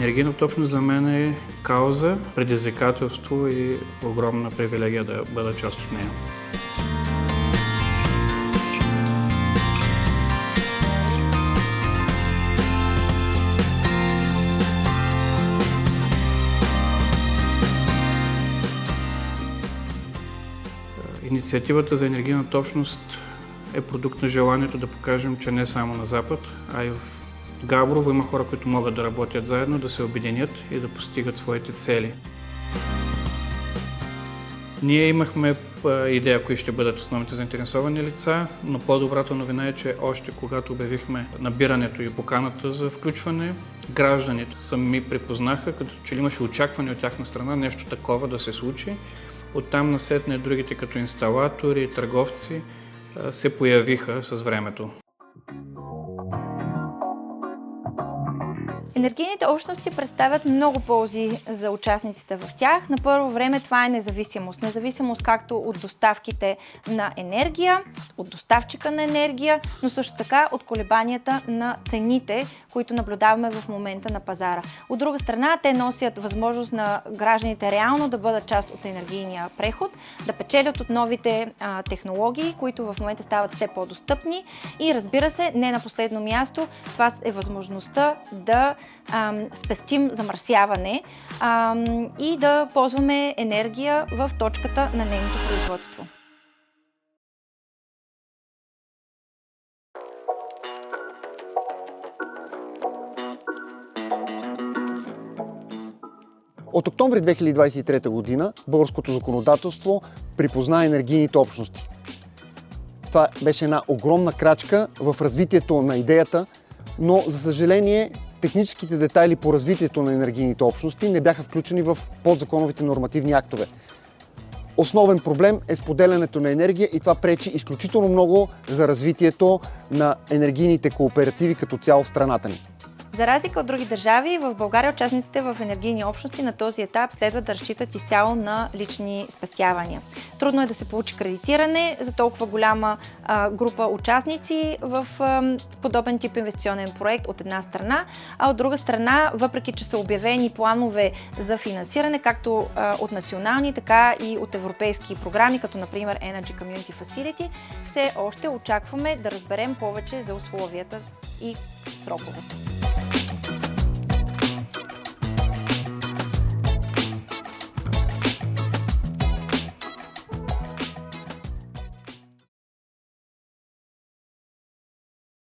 Енергийната общност за мен е кауза, предизвикателство и огромна привилегия да бъда част от нея. Инициативата за енергийната общност е продукт на желанието да покажем, че не само на Запад, а и в Габрово има хора, които могат да работят заедно, да се обединят и да постигат своите цели. Ние имахме идея, кои ще бъдат основните заинтересовани лица, но по-добрата новина е, че още когато обявихме набирането и поканата за включване, гражданите сами припознаха, като че ли имаше очакване от тяхна страна нещо такова да се случи. Оттам насетне другите като инсталатори, търговци се появиха с времето. Енергийните общности представят много ползи за участниците в тях. На първо време това е независимост. Независимост както от доставките на енергия, от доставчика на енергия, но също така от колебанията на цените, които наблюдаваме в момента на пазара. От друга страна, те носят възможност на гражданите реално да бъдат част от енергийния преход, да печелят от новите технологии, които в момента стават все по-достъпни и разбира се, не на последно място, това е възможността да спестим замърсяване и да ползваме енергия в точката на нейното производство. От октомври 2023 година българското законодателство припозна енергийните общности. Това беше една огромна крачка в развитието на идеята, но за съжаление техническите детайли по развитието на енергийните общности не бяха включени в подзаконовите нормативни актове. Основен проблем е споделянето на енергия и това пречи изключително много за развитието на енергийните кооперативи като цяло в страната ни. За разлика от други държави, в България участниците в енергийни общности на този етап следва да разчитат изцяло на лични спестявания. Трудно е да се получи кредитиране за толкова голяма група участници в подобен тип инвестиционен проект от една страна, а от друга страна, въпреки че са обявени планове за финансиране, както от национални, така и от европейски програми, като например Energy Community Facility, все още очакваме да разберем повече за условията и сроковете.